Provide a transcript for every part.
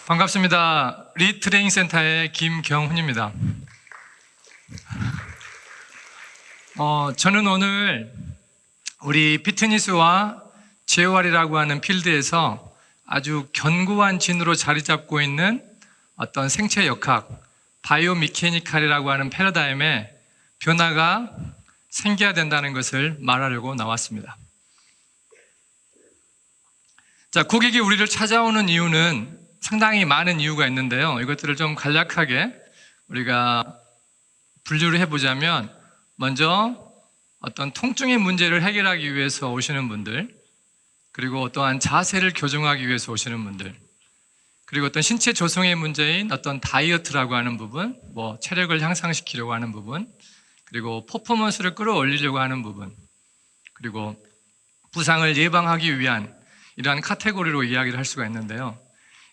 반갑습니다. 리트레이닝 센터의 김경훈입니다. 저는 오늘 우리 피트니스와 재활이라고 하는 필드에서 아주 견고한 진으로 자리 잡고 있는 어떤 생체 역학, 바이오미케니칼이라고 하는 패러다임의 변화가 생겨야 된다는 것을 말하려고 나왔습니다. 자, 고객이 우리를 찾아오는 이유는 상당히 많은 이유가 있는데요. 이것들을 좀 간략하게 우리가 분류를 해보자면, 먼저 어떤 통증의 문제를 해결하기 위해서 오시는 분들, 그리고 또한 자세를 교정하기 위해서 오시는 분들, 그리고 어떤 신체 조성의 문제인 어떤 다이어트라고 하는 부분, 체력을 향상시키려고 하는 부분, 그리고 퍼포먼스를 끌어올리려고 하는 부분, 그리고 부상을 예방하기 위한 이러한 카테고리로 이야기를 할 수가 있는데요.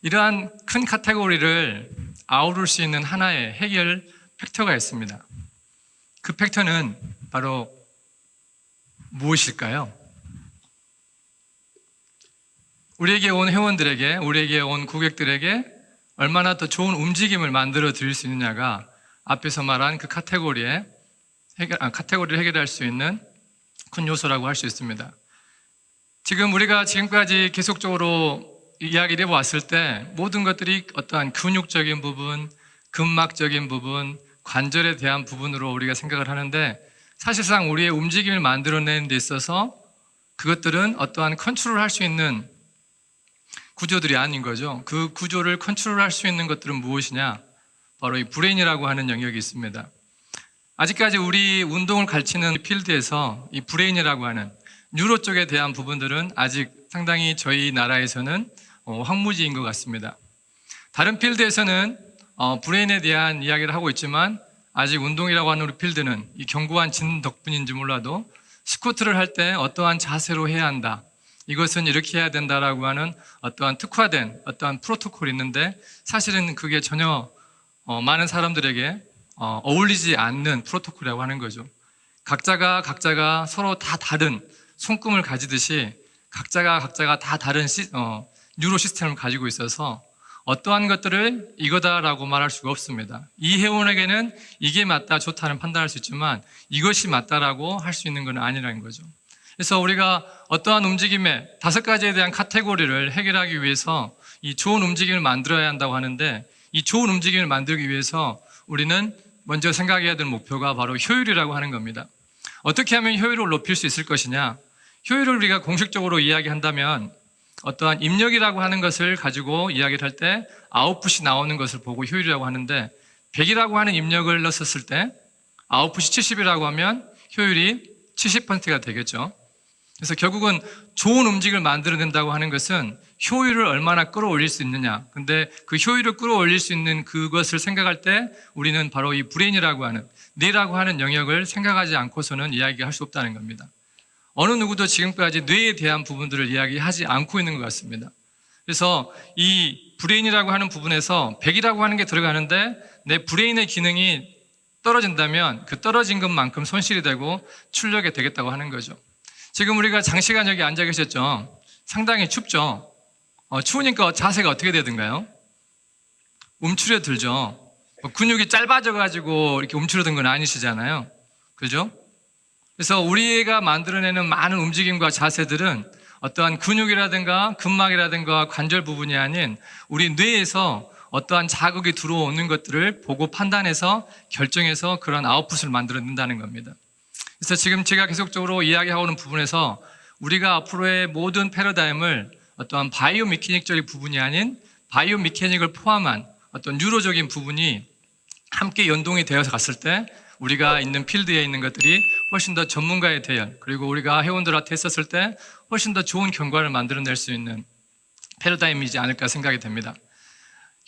이러한 큰 카테고리를 아우를 수 있는 하나의 해결 팩터가 있습니다. 그 팩터는 바로 무엇일까요? 우리에게 온 회원들에게, 우리에게 온 고객들에게 얼마나 더 좋은 움직임을 만들어 드릴 수 있느냐가 앞에서 말한 그 카테고리를 해결할 수 있는 큰 요소라고 할 수 있습니다. 지금 우리가 지금까지 계속적으로 이야기를 해왔을 때 모든 것들이 어떠한 근육적인 부분, 근막적인 부분, 관절에 대한 부분으로 우리가 생각을 하는데, 사실상 우리의 움직임을 만들어내는 데 있어서 그것들은 어떠한 컨트롤할 수 있는 구조들이 아닌 거죠. 그 구조를 컨트롤할 수 있는 것들은 무엇이냐? 바로 이 브레인이라고 하는 영역이 있습니다. 아직까지 우리 운동을 가르치는 필드에서 이 브레인이라고 하는 뉴로 쪽에 대한 부분들은 아직 상당히 저희 나라에서는 황무지인 것 같습니다. 다른 필드에서는 브레인에 대한 이야기를 하고 있지만, 아직 운동이라고 하는 우리 필드는 이 견고한 진 덕분인지 몰라도 스쿼트를 할 때 어떠한 자세로 해야 한다, 이것은 이렇게 해야 된다라고 하는 어떠한 특화된 어떠한 프로토콜이 있는데, 사실은 그게 전혀 많은 사람들에게 어울리지 않는 프로토콜이라고 하는 거죠. 각자가 서로 다 다른 손금을 가지듯이 각자가 다 다른 뉴로 시스템을 가지고 있어서 어떠한 것들을 이거다라고 말할 수가 없습니다. 이 회원에게는 이게 맞다, 좋다는 판단할 수 있지만 이것이 맞다라고 할 수 있는 건 아니라는 거죠. 그래서 우리가 어떠한 움직임의 5가지에 대한 카테고리를 해결하기 위해서 이 좋은 움직임을 만들어야 한다고 하는데, 이 좋은 움직임을 만들기 위해서 우리는 먼저 생각해야 될 목표가 바로 효율이라고 하는 겁니다. 어떻게 하면 효율을 높일 수 있을 것이냐? 효율을 우리가 공식적으로 이야기한다면, 어떠한 입력이라고 하는 것을 가지고 이야기를 할 때 아웃풋이 나오는 것을 보고 효율이라고 하는데, 100이라고 하는 입력을 넣었을 때 아웃풋이 70이라고 하면 효율이 70%가 되겠죠. 그래서 결국은 좋은 움직임을 만들어낸다고 하는 것은 효율을 얼마나 끌어올릴 수 있느냐. 근데 그 효율을 끌어올릴 수 있는 그것을 생각할 때 우리는 바로 이 브레인이라고 하는, 뇌라고 하는 영역을 생각하지 않고서는 이야기할 수 없다는 겁니다. 어느 누구도 지금까지 뇌에 대한 부분들을 이야기하지 않고 있는 것 같습니다. 그래서 이 브레인이라고 하는 부분에서 100이라고 하는 게 들어가는데, 내 브레인의 기능이 떨어진다면 그 떨어진 것만큼 손실이 되고 출력이 되겠다고 하는 거죠. 지금 우리가 장시간 여기 앉아 계셨죠? 상당히 춥죠? 추우니까 자세가 어떻게 되든가요? 움츠려들죠. 근육이 짧아져가지고 이렇게 움츠려든 건 아니시잖아요. 그죠? 그래서 우리가 만들어내는 많은 움직임과 자세들은 어떠한 근육이라든가 근막이라든가 관절 부분이 아닌 우리 뇌에서 어떠한 자극이 들어오는 것들을 보고 판단해서 결정해서 그런 아웃풋을 만들어낸다는 겁니다. 그래서 지금 제가 계속적으로 이야기하고 있는 부분에서 우리가 앞으로의 모든 패러다임을 어떠한 바이오미케닉적인 부분이 아닌 바이오미케닉을 포함한 어떤 뉴로적인 부분이 함께 연동이 되어서 갔을 때 우리가 있는 필드에 있는 것들이 훨씬 더 전문가의 대열, 그리고 우리가 회원들한테 했었을 때 훨씬 더 좋은 결과를 만들어낼 수 있는 패러다임이지 않을까 생각이 됩니다.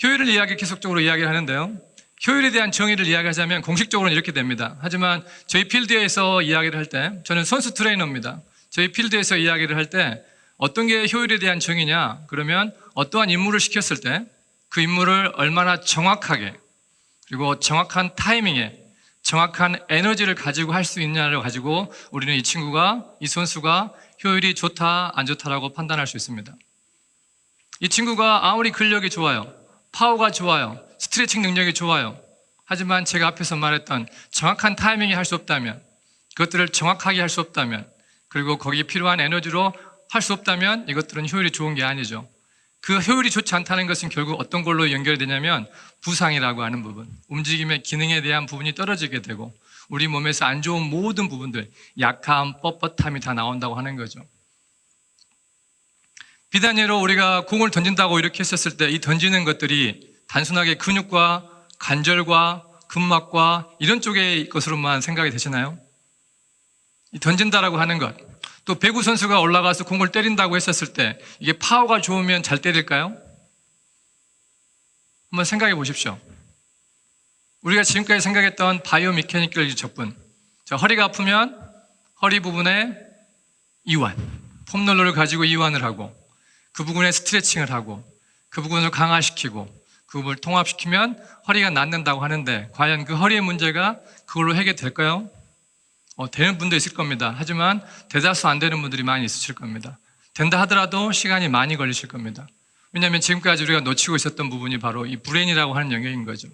효율을 계속적으로 이야기를 하는데요. 효율에 대한 정의를 이야기하자면 공식적으로는 이렇게 됩니다. 하지만 저희 필드에서 이야기를 할 때, 저는 선수 트레이너입니다. 저희 필드에서 이야기를 할 때 어떤 게 효율에 대한 정의냐? 그러면 어떠한 임무를 시켰을 때 그 임무를 얼마나 정확하게, 그리고 정확한 타이밍에 정확한 에너지를 가지고 할 수 있냐를 가지고 우리는 이 선수가 효율이 좋다, 안 좋다라고 판단할 수 있습니다. 이 친구가 아무리 근력이 좋아요, 파워가 좋아요. 스트레칭 능력이 좋아요. 하지만 제가 앞에서 말했던 정확한 타이밍에 할 수 없다면, 그것들을 정확하게 할 수 없다면, 그리고 거기에 필요한 에너지로 할 수 없다면 이것들은 효율이 좋은 게 아니죠. 그 효율이 좋지 않다는 것은 결국 어떤 걸로 연결이 되냐면 부상이라고 하는 부분, 움직임의 기능에 대한 부분이 떨어지게 되고 우리 몸에서 안 좋은 모든 부분들, 약함, 뻣뻣함이 다 나온다고 하는 거죠. 비단 예로 우리가 공을 던진다고 이렇게 했었을 때 이 던지는 것들이 단순하게 근육과 관절과 근막과 이런 쪽의 것으로만 생각이 되시나요? 이 던진다라고 하는 것, 또 배구 선수가 올라가서 공을 때린다고 했었을 때 이게 파워가 좋으면 잘 때릴까요? 한번 생각해 보십시오. 우리가 지금까지 생각했던 바이오 미케니컬 접근, 허리가 아프면 허리 부분에 이완, 폼롤러를 가지고 이완을 하고 그 부분에 스트레칭을 하고 그 부분을 강화시키고 그 부분을 통합시키면 허리가 낫는다고 하는데 과연 그 허리의 문제가 그걸로 해결될까요? 되는 분도 있을 겁니다. 하지만 대다수 안 되는 분들이 많이 있으실 겁니다. 된다 하더라도 시간이 많이 걸리실 겁니다. 왜냐하면 지금까지 우리가 놓치고 있었던 부분이 바로 이 브레인이라고 하는 영역인 거죠.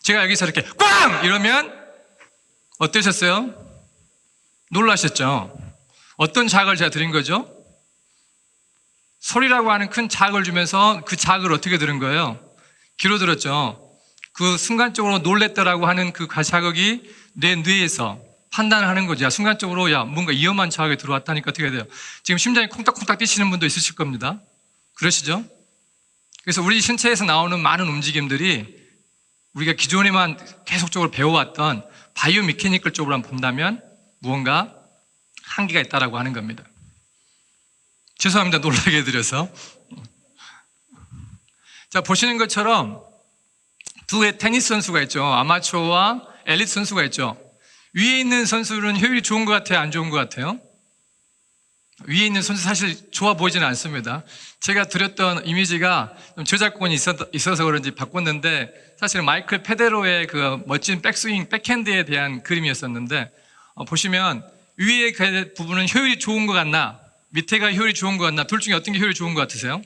제가 여기서 이렇게 꽝! 이러면 어떠셨어요? 놀라셨죠? 어떤 자극을 제가 드린 거죠? 소리라고 하는 큰 자극을 주면서 그 자극을 어떻게 들은 거예요? 귀로 들었죠. 그 순간적으로 놀랬다라고 하는 그 자극이 내 뇌에서 판단을 하는 거죠. 순간적으로 뭔가 위험한 자극이 들어왔다니까 어떻게 돼요? 지금 심장이 콩닥콩닥 뛰시는 분도 있으실 겁니다. 그러시죠? 그래서 우리 신체에서 나오는 많은 움직임들이 우리가 기존에만 계속적으로 배워왔던 바이오 미케니컬 쪽으로 한번 본다면 무언가 한계가 있다라고 하는 겁니다. 죄송합니다. 놀라게 해드려서. 자, 보시는 것처럼 두 테니스 선수가 있죠. 아마추어와 엘리트 선수가 있죠. 위에 있는 선수는 효율이 좋은 것 같아요? 안 좋은 것 같아요? 위에 있는 선수 사실 좋아 보이지는 않습니다. 제가 드렸던 이미지가 좀 저작권이 있어서 그런지 바꿨는데 사실은 마이클 페데로의 그 멋진 백스윙, 백핸드에 대한 그림이었었는데 보시면 위에 그 부분은 효율이 좋은 것 같나? 밑에가 효율이 좋은 것 같나? 둘 중에 어떤 게 효율이 좋은 것 같으세요?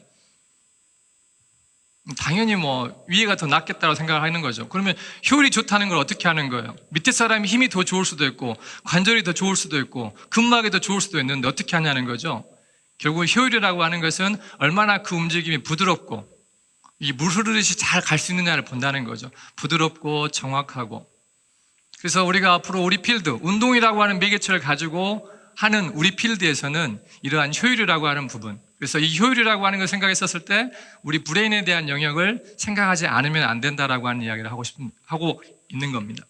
당연히 위에가 더 낫겠다고 생각하는 거죠. 그러면 효율이 좋다는 걸 어떻게 하는 거예요? 밑에 사람이 힘이 더 좋을 수도 있고 관절이 더 좋을 수도 있고 근막이 더 좋을 수도 있는데 어떻게 하냐는 거죠. 결국 효율이라고 하는 것은 얼마나 그 움직임이 부드럽고 이 물 흐르듯이 잘 갈 수 있느냐를 본다는 거죠. 부드럽고 정확하고. 그래서 우리가 앞으로 우리 필드, 운동이라고 하는 매개체를 가지고 하는 우리 필드에서는 이러한 효율이라고 하는 부분, 그래서 이 효율이라고 하는 걸 생각했었을 때 우리 브레인에 대한 영역을 생각하지 않으면 안 된다라고 하는 이야기를 하고 있는 겁니다.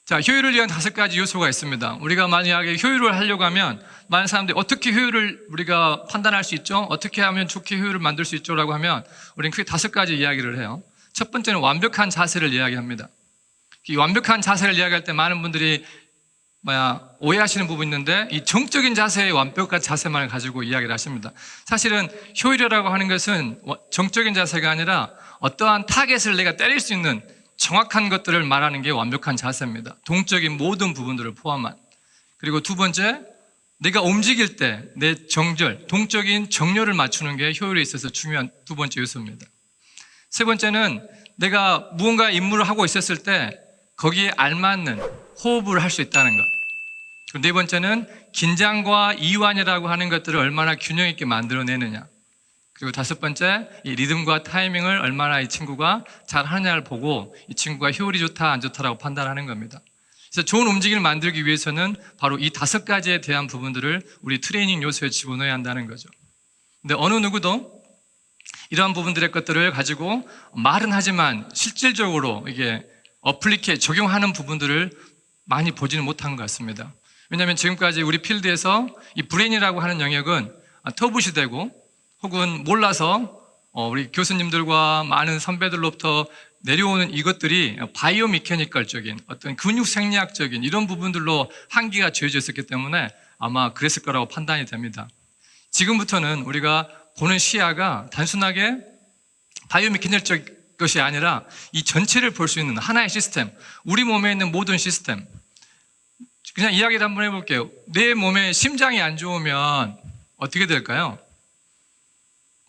자, 효율을 위한 5가지 요소가 있습니다. 우리가 만약에 효율을 하려고 하면 많은 사람들이 어떻게 효율을 우리가 판단할 수 있죠? 어떻게 하면 좋게 효율을 만들 수 있죠? 라고 하면 우리는 크게 5가지 이야기를 해요. 첫 번째는 완벽한 자세를 이야기합니다. 이 완벽한 자세를 이야기할 때 많은 분들이 오해하시는 부분이 있는데 이 정적인 자세의 완벽한 자세만을 가지고 이야기를 하십니다. 사실은 효율이라고 하는 것은 정적인 자세가 아니라 어떠한 타겟을 내가 때릴 수 있는 정확한 것들을 말하는 게 완벽한 자세입니다. 동적인 모든 부분들을 포함한. 그리고 두 번째, 내가 움직일 때 내 정절, 동적인 정렬을 맞추는 게 효율에 있어서 중요한 두 번째 요소입니다. 세 번째는 내가 무언가 임무를 하고 있었을 때 거기에 알맞는 호흡을 할 수 있다는 것. 그리고 네 번째는 긴장과 이완이라고 하는 것들을 얼마나 균형 있게 만들어내느냐. 그리고 5번째, 이 리듬과 타이밍을 얼마나 이 친구가 잘 하느냐를 보고 이 친구가 효율이 좋다 안 좋다라고 판단하는 겁니다. 그래서 좋은 움직임을 만들기 위해서는 바로 이 5가지에 대한 부분들을 우리 트레이닝 요소에 집어넣어야 한다는 거죠. 근데 어느 누구도 이러한 부분들의 것들을 가지고 말은 하지만 실질적으로 이게 적용하는 부분들을 많이 보지는 못한 것 같습니다. 왜냐하면 지금까지 우리 필드에서 이 브레인이라고 하는 영역은 터부시되고 혹은 몰라서 우리 교수님들과 많은 선배들로부터 내려오는 이것들이 바이오 미케니컬적인 어떤 근육 생리학적인 이런 부분들로 한계가 지어져 있었기 때문에 아마 그랬을 거라고 판단이 됩니다. 지금부터는 우리가 보는 시야가 단순하게 바이오 미케니컬적 것이 아니라 이 전체를 볼 수 있는 하나의 시스템, 우리 몸에 있는 모든 시스템. 그냥 이야기를 한번 해볼게요. 내 몸에 심장이 안 좋으면 어떻게 될까요?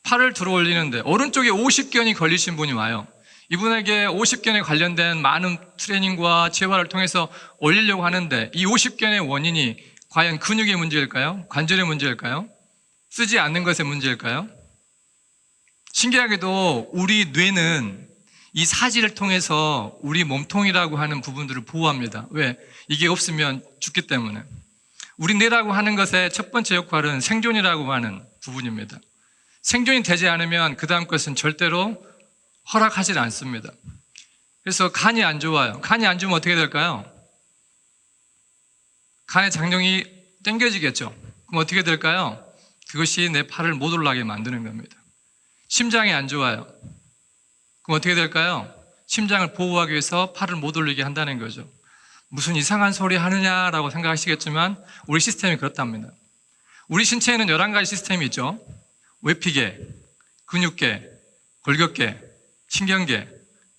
팔을 들어 올리는데 오른쪽에 50견이 걸리신 분이 와요. 이분에게 50견에 관련된 많은 트레이닝과 재활을 통해서 올리려고 하는데 이 50견의 원인이 과연 근육의 문제일까요? 관절의 문제일까요? 쓰지 않는 것의 문제일까요? 신기하게도 우리 뇌는 이 사지를 통해서 우리 몸통이라고 하는 부분들을 보호합니다. 왜? 이게 없으면 죽기 때문에. 우리 뇌라고 하는 것의 첫 번째 역할은 생존이라고 하는 부분입니다. 생존이 되지 않으면 그 다음 것은 절대로 허락하지 않습니다. 그래서 간이 안 좋아요. 간이 안 좋으면 어떻게 될까요? 간의 장령이 땡겨지겠죠. 그럼 어떻게 될까요? 그것이 내 팔을 못 올라가게 만드는 겁니다. 심장이 안 좋아요. 그럼 어떻게 될까요? 심장을 보호하기 위해서 팔을 못 올리게 한다는 거죠. 무슨 이상한 소리 하느냐라고 생각하시겠지만 우리 시스템이 그렇답니다. 우리 신체에는 11가지 시스템이 있죠. 외피계, 근육계, 골격계, 신경계,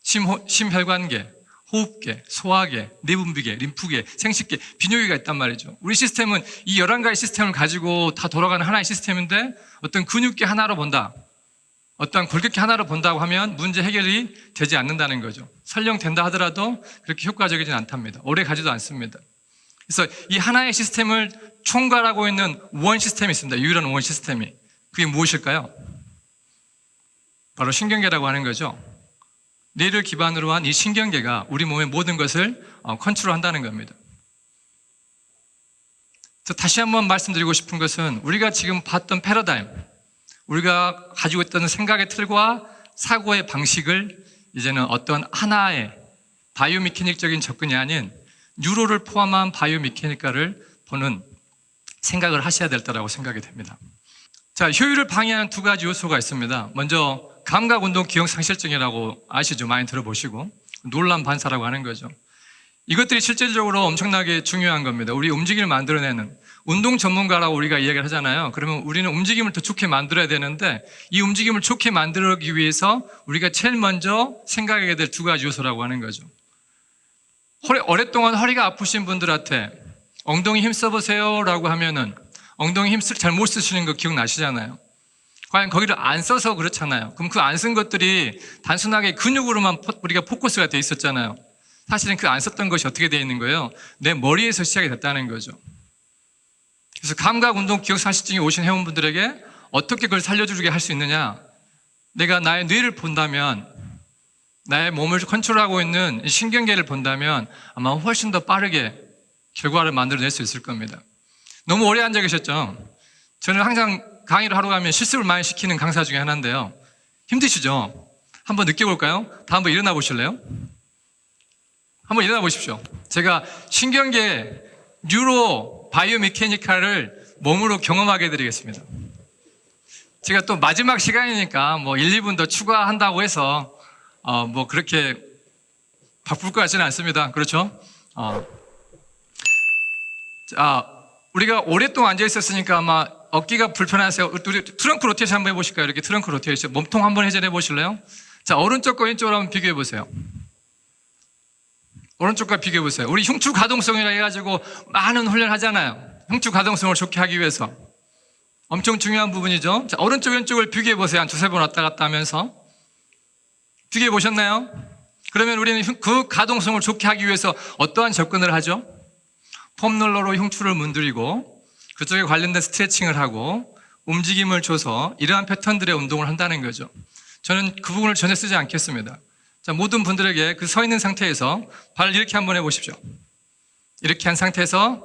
심혈관계, 호흡계, 소화계, 내분비계, 림프계, 생식계, 비뇨기가 있단 말이죠. 우리 시스템은 이 11가지 시스템을 가지고 다 돌아가는 하나의 시스템인데 어떤 근육계 하나로 본다, 어떤 골격계 하나로 본다고 하면 문제 해결이 되지 않는다는 거죠. 설령 된다 하더라도 그렇게 효과적이진 않답니다. 오래 가지도 않습니다. 그래서 이 하나의 시스템을 총괄하고 있는 원 시스템이 있습니다. 유일한 원 시스템이. 그게 무엇일까요? 바로 신경계라고 하는 거죠. 뇌를 기반으로 한 이 신경계가 우리 몸의 모든 것을 컨트롤한다는 겁니다. 다시 한번 말씀드리고 싶은 것은 우리가 지금 봤던 패러다임, 우리가 가지고 있던 생각의 틀과 사고의 방식을 이제는 어떤 하나의 바이오미케닉적인 접근이 아닌 뉴로를 포함한 바이오미케니카를 보는 생각을 하셔야 될 거라고 생각이 됩니다. 자, 효율을 방해하는 2가지 요소가 있습니다. 먼저 감각운동 기억상실증이라고 아시죠? 많이 들어보시고 논란 반사라고 하는 거죠. 이것들이 실질적으로 엄청나게 중요한 겁니다. 우리 움직임을 만들어내는 운동 전문가라고 우리가 이야기를 하잖아요. 그러면 우리는 움직임을 더 좋게 만들어야 되는데 이 움직임을 좋게 만들기 위해서 우리가 제일 먼저 생각하게 될 2가지 요소라고 하는 거죠. 오랫동안 허리가 아프신 분들한테 엉덩이 힘 써보세요 라고 하면은 엉덩이 힘 잘 못 쓰시는 거 기억나시잖아요. 과연 거기를 안 써서 그렇잖아요. 그럼 그 안 쓴 것들이 단순하게 근육으로만 우리가 포커스가 돼 있었잖아요. 사실은 그 안 썼던 것이 어떻게 되어 있는 거예요? 내 머리에서 시작이 됐다는 거죠. 그래서 감각운동 기억상실증이 오신 회원분들에게 어떻게 그걸 살려주게 할 수 있느냐? 내가 나의 뇌를 본다면, 나의 몸을 컨트롤하고 있는 신경계를 본다면 아마 훨씬 더 빠르게 결과를 만들어낼 수 있을 겁니다. 너무 오래 앉아 계셨죠? 저는 항상 강의를 하러 가면 실습을 많이 시키는 강사 중에 하나인데요. 힘드시죠? 한번 느껴볼까요? 다 한번 일어나 보실래요? 한번 일어나 보십시오. 제가 신경계 뉴로 바이오메케니카를 몸으로 경험하게 해드리겠습니다. 제가 또 마지막 시간이니까 뭐 1, 2분 더 추가한다고 해서 뭐 그렇게 바쁠 것 같지는 않습니다. 그렇죠? 자, 우리가 오랫동안 앉아 있었으니까 아마 어깨가 불편하세요. 우리 트렁크 로테이션 한번 해보실까요? 이렇게 트렁크 로테이션. 몸통 한번 회전해 보실래요? 자, 오른쪽과 왼쪽으로 한번 비교해 보세요. 오른쪽과 비교해 보세요. 우리 흉추 가동성이라 해가지고 많은 훈련 하잖아요. 흉추 가동성을 좋게 하기 위해서. 엄청 중요한 부분이죠. 자, 오른쪽 왼쪽을 비교해 보세요. 한 2-3번 왔다 갔다 하면서. 비교해 보셨나요? 그러면 우리는 그 가동성을 좋게 하기 위해서 어떠한 접근을 하죠? 폼롤러로 흉추를 문드리고 그쪽에 관련된 스트레칭을 하고 움직임을 줘서 이러한 패턴들의 운동을 한다는 거죠. 저는 그 부분을 전혀 쓰지 않겠습니다. 자, 모든 분들에게 그 서 있는 상태에서 발을 이렇게 한번 해보십시오. 이렇게 한 상태에서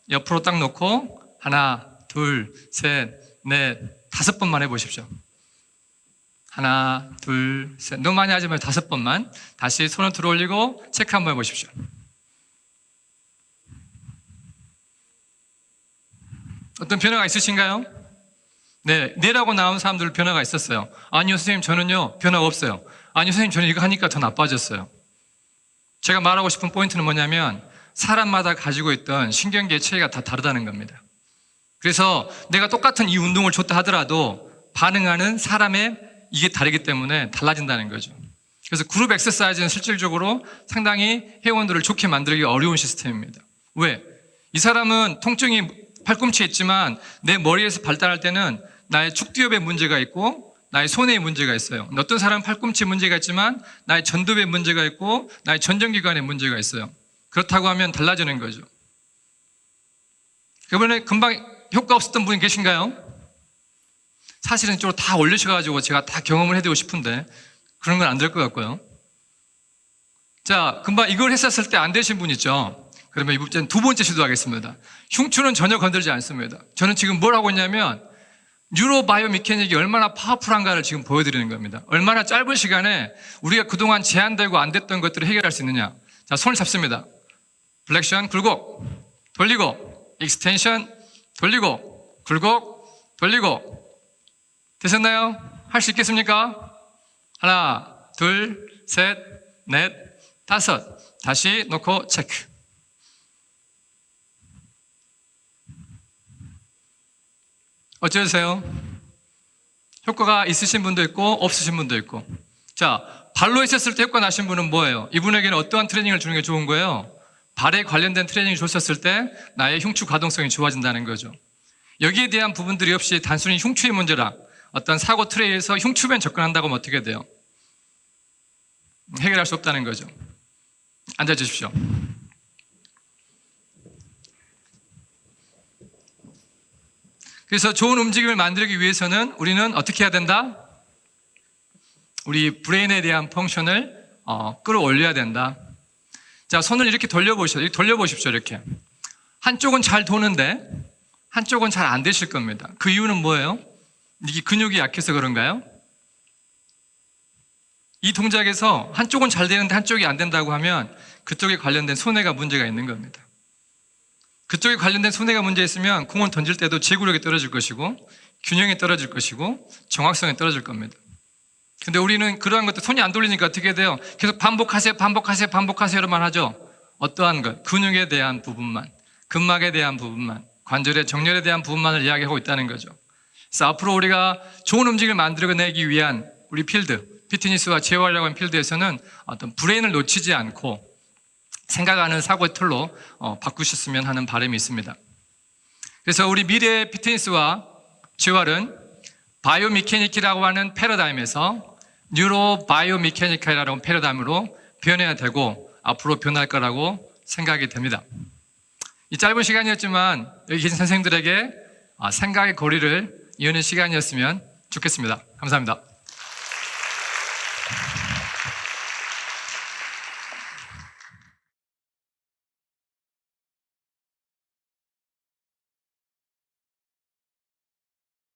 옆으로 딱 놓고 하나, 둘, 셋, 넷, 5번만 해보십시오. 하나, 둘, 셋. 너무 많이 하지 말고 5번만. 다시 손을 들어 올리고 체크 한번 해보십시오. 어떤 변화가 있으신가요? 네, 네라고 나온 사람들 변화가 있었어요. 아니요, 선생님, 저는요, 변화가 없어요. 아니요, 선생님, 저는 이거 하니까 더 나빠졌어요. 제가 말하고 싶은 포인트는 뭐냐면, 사람마다 가지고 있던 신경계 체계가 다 다르다는 겁니다. 그래서 내가 똑같은 이 운동을 줬다 하더라도 반응하는 사람의 이게 다르기 때문에 달라진다는 거죠. 그래서 그룹 엑서사이즈는 실질적으로 상당히 회원들을 좋게 만들기 어려운 시스템입니다. 왜? 이 사람은 통증이 팔꿈치에 있지만 내 머리에서 발달할 때는 나의 축두엽에 문제가 있고 나의 손에 문제가 있어요. 어떤 사람은 팔꿈치에 문제가 있지만 나의 전두부에 문제가 있고 나의 전정기관에 문제가 있어요. 그렇다고 하면 달라지는 거죠. 이번에 금방 효과 없었던 분이 계신가요? 사실은 이쪽으로 다 올리셔가지고 제가 다 경험을 해드리고 싶은데 그런 건 안 될 것 같고요. 자, 금방 이걸 했었을 때 안 되신 분 있죠? 그러면 이번엔 두 번째 시도하겠습니다. 흉추는 전혀 건들지 않습니다. 저는 지금 뭘 하고 있냐면 뉴로바이오 미케닉이 얼마나 파워풀한가를 지금 보여드리는 겁니다. 얼마나 짧은 시간에 우리가 그동안 제한되고 안 됐던 것들을 해결할 수 있느냐. 자, 손을 잡습니다. 플렉션, 굴곡, 돌리고, 익스텐션, 돌리고, 굴곡, 돌리고. 되셨나요? 할 수 있겠습니까? 하나, 둘, 셋, 넷, 다섯. 다시 놓고 체크. 어쩌세요? 효과가 있으신 분도 있고 없으신 분도 있고. 자, 발로 했었을 때 효과 나신 분은 뭐예요? 이분에게는 어떠한 트레이닝을 주는 게 좋은 거예요? 발에 관련된 트레이닝을 줬었을 때 나의 흉추 가동성이 좋아진다는 거죠. 여기에 대한 부분들이 없이 단순히 흉추의 문제라 어떤 사고 트레이에서 흉추면 접근한다고 하면 어떻게 돼요? 해결할 수 없다는 거죠. 앉아주십시오. 그래서 좋은 움직임을 만들기 위해서는 우리는 어떻게 해야 된다? 우리 브레인에 대한 펑션을 끌어올려야 된다. 자, 손을 이렇게 돌려보십시오. 이렇게. 한쪽은 잘 도는데 한쪽은 잘 안 되실 겁니다. 그 이유는 뭐예요? 이게 근육이 약해서 그런가요? 이 동작에서 한쪽은 잘 되는데 한쪽이 안 된다고 하면 그쪽에 관련된 손해가 문제가 있는 겁니다. 그쪽에 관련된 손해가 문제 있으면 공을 던질 때도 제구력이 떨어질 것이고 균형이 떨어질 것이고 정확성이 떨어질 겁니다. 근데 우리는 그러한 것도 손이 안 돌리니까 어떻게 돼요? 계속 반복하세요로만 하죠. 어떠한 것, 근육에 대한 부분만, 근막에 대한 부분만, 관절의 정렬에 대한 부분만을 이야기하고 있다는 거죠. 그래서 앞으로 우리가 좋은 움직임을 만들어내기 위한 우리 필드, 피트니스와 재활이라고 하는 필드에서는 어떤 브레인을 놓치지 않고 생각하는 사고의 틀로 바꾸셨으면 하는 바람이 있습니다. 그래서 우리 미래의 피트니스와 재활은 바이오미케닉이라고 하는 패러다임에서 뉴로 바이오미케니컬이라는 패러다임으로 변해야 되고 앞으로 변할 거라고 생각이 됩니다. 이 짧은 시간이었지만 여기 계신 선생님들에게 생각의 거리를 이어는 시간이었으면 좋겠습니다. 감사합니다.